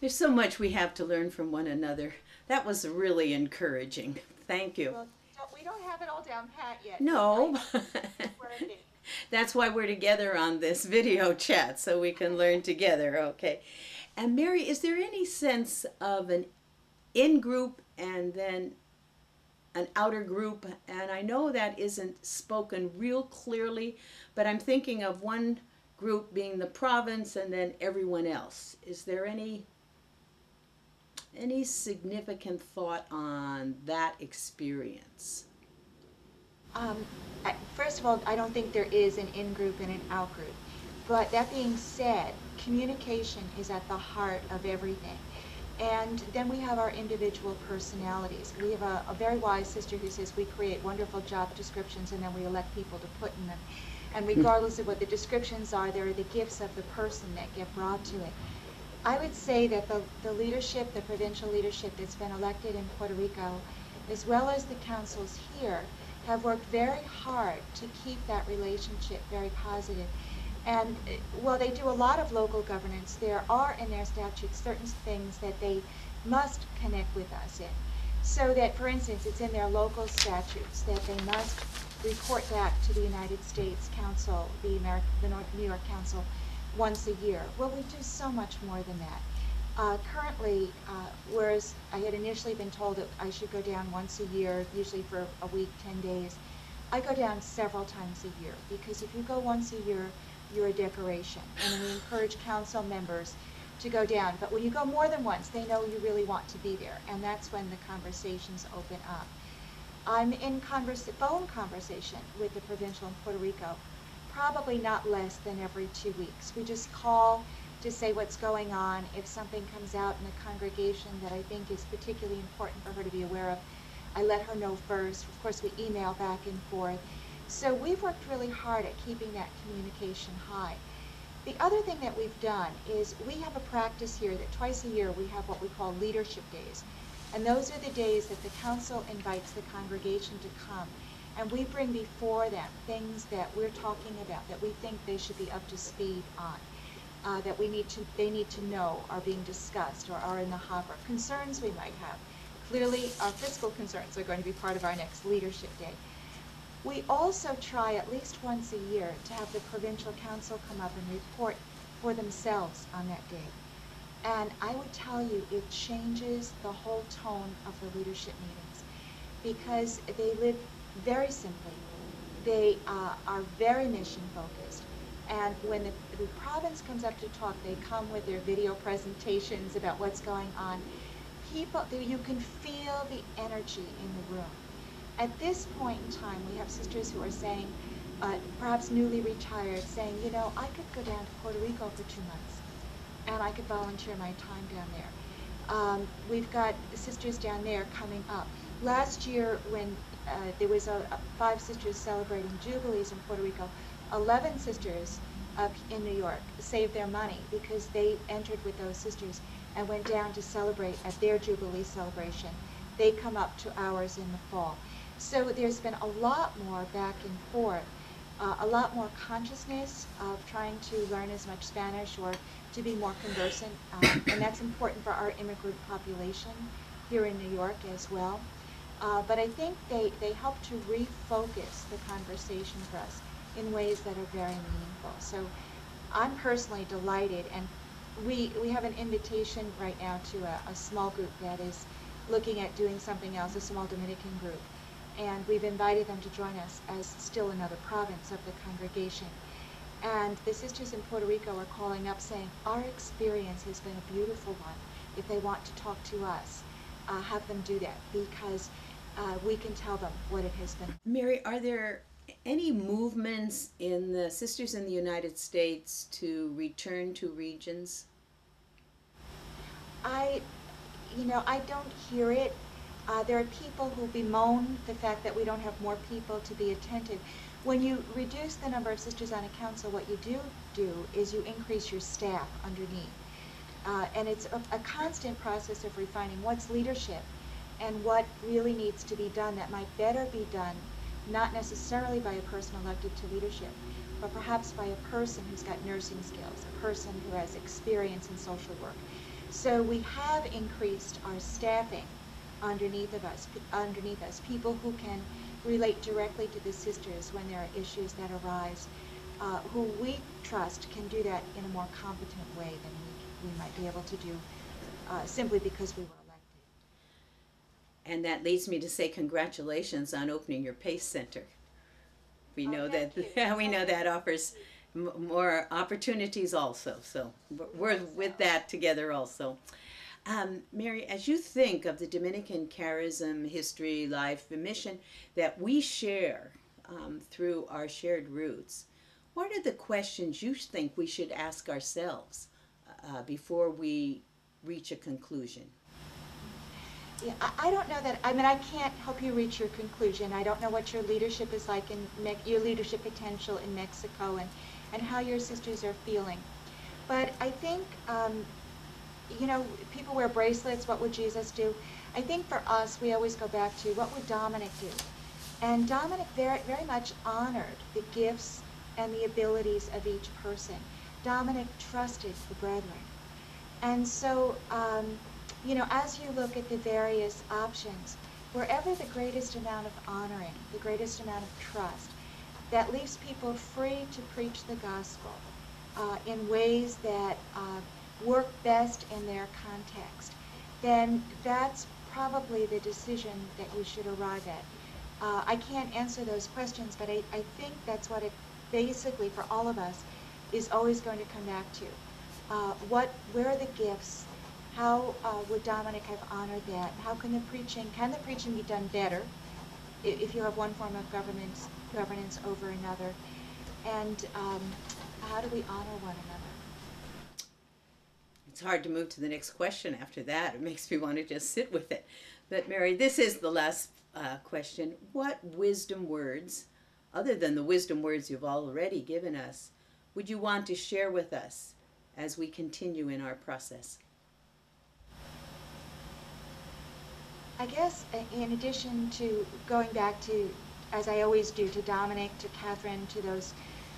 There's so much we have to learn from one another. That was really encouraging. Thank you. Well, we don't have it all down pat yet, but I No, know we're working. that's why we're together on this video chat, so we can learn together, okay? And Mary, is there any sense of an in group and then an outer group? And I know that isn't spoken real clearly, but I'm thinking of one group being the province and then everyone else. Is there any significant thought on that experience? Um, First of all, I don't think there is an in-group and an out-group. But that being said, communication is at the heart of everything. And then we have our individual personalities. We have a very wise sister who says we create wonderful job descriptions and then we elect people to put in them. And regardless of what the descriptions are, there are the gifts of the person that get brought to it. I would say that the leadership, the provincial leadership that's been elected in Puerto Rico, as well as the councils here, have worked very hard to keep that relationship very positive. And while they do a lot of local governance, there are in their statutes certain things that they must connect with us in. So that, for instance, it's in their local statutes that they must report back to the United States Council, the New York Council, once a year. Well, we do so much more than that. Currently, whereas I had initially been told that I should go down once a year, usually for a week, 10 days, I go down several times a year, because if you go once a year, you're a decoration. And we encourage council members to go down. But when you go more than once, they know you really want to be there, and that's when the conversations open up. I'm in phone conversation with the provincial in Puerto Rico, probably not less than every 2 weeks. We just call to say what's going on. If something comes out in the congregation that I think is particularly important for her to be aware of, I let her know first. Of course, we email back and forth. So we've worked really hard at keeping that communication high. The other thing that we've done is we have a practice here that twice a year we have what we call leadership days. And those are the days that the council invites the congregation to come. And we bring before them things that we're talking about that we think they should be up to speed on, that they need to know are being discussed or are in the hopper. Concerns we might have. Clearly, our fiscal concerns are going to be part of our next leadership day. We also try at least once a year to have the provincial council come up and report for themselves on that day. And I would tell you, it changes the whole tone of the leadership meetings, because they live very simply. They are very mission focused. And when the province comes up to talk, they come with their video presentations about what's going on. You can feel the energy in the room. At this point in time, we have sisters who are saying, perhaps newly retired, saying, you know, I could go down to Puerto Rico for 2 months, and I could volunteer my time down there. We've got sisters down there coming up. Last year, when there was 5 sisters celebrating jubilees in Puerto Rico, 11 sisters up in New York saved their money because they entered with those sisters and went down to celebrate at their jubilee celebration. They come up to ours in the fall. So there's been a lot more back and forth, a lot more consciousness of trying to learn as much Spanish or to be more conversant, and that's important for our immigrant population here in New York as well. But I think they help to refocus the conversation for us in ways that are very meaningful. So I'm personally delighted, and we have an invitation right now to a small group that is looking at doing something else, a small Dominican group. And we've invited them to join us as still another province of the congregation. And the sisters in Puerto Rico are calling up saying, our experience has been a beautiful one. If they want to talk to us, have them do that, because we can tell them what it has been. Mary, are there any movements in the Sisters in the United States to return to regions? I don't hear it. There are people who bemoan the fact that we don't have more people to be attentive. When you reduce the number of sisters on a council, what you do is you increase your staff underneath. And it's a constant process of refining what's leadership and what really needs to be done that might better be done, not necessarily by a person elected to leadership, but perhaps by a person who's got nursing skills, a person who has experience in social work. So we have increased our staffing underneath us, people who can relate directly to the sisters when there are issues that arise, who we trust can do that in a more competent way than we might be able to do simply because we were elected. And that leads me to say congratulations on opening your PACE Center. We know that we know that offers more opportunities also. So we're with that together also. Mary, as you think of the Dominican charism, history, life, and mission that we share through our shared roots, what are the questions you think we should ask ourselves before we reach a conclusion? Yeah, I don't know that. I mean, I can't help you reach your conclusion. I don't know what your leadership is like in your leadership potential in Mexico, and how your sisters are feeling. But I think, you know, people wear bracelets. What would Jesus do? I think for us, we always go back to what would Dominic do? And Dominic very, very much honored the gifts and the abilities of each person. Dominic trusted the brethren. And so, you know, as you look at the various options, wherever the greatest amount of honoring, the greatest amount of trust, that leaves people free to preach the gospel in ways that work best in their context, then that's probably the decision that you should arrive at. I can't answer those questions, but I think that's what it basically, for all of us, is always going to come back to. Where are the gifts? How would Dominic have honored that? How can the preaching be done better if you have one form of governance over another? And how do we honor one another? It's hard to move to the next question after that. It makes me want to just sit with it. But Mary, this is the last question. What wisdom words, other than the wisdom words you've already given us, would you want to share with us as we continue in our process? I guess in addition to going back to, as I always do, to Dominic, to Catherine, to those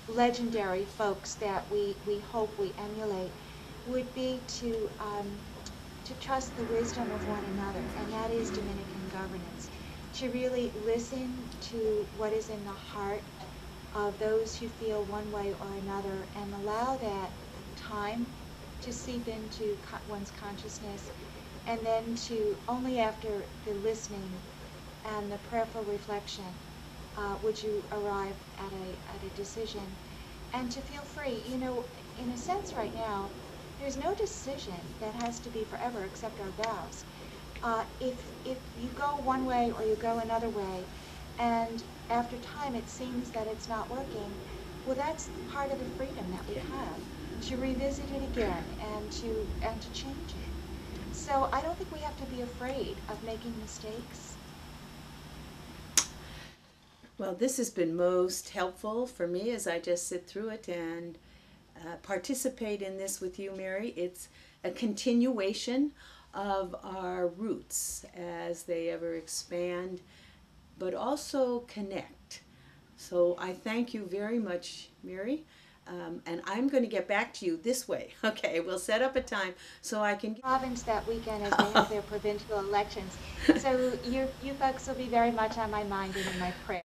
legendary folks that we hope we emulate, would be to trust the wisdom of one another, and that is Dominican governance. To really listen to what is in the heart of those who feel one way or another, and allow that time to seep into one's consciousness, and then to only after the listening and the prayerful reflection would you arrive at a decision, and to feel free. You know, in a sense right now, there's no decision that has to be forever except our vows. If you go one way or you go another way, and after time it seems that it's not working, well, that's part of the freedom that we have, to revisit it again and to change it. So I don't think we have to be afraid of making mistakes. Well, this has been most helpful for me as I just sit through it and participate in this with you, Mary. It's a continuation of our roots as they ever expand, but also connect. So I thank you very much, Mary. And I'm going to get back to you this way. Okay, we'll set up a time so I can... Province that weekend as they have their provincial elections. So you folks will be very much on my mind and in my prayer.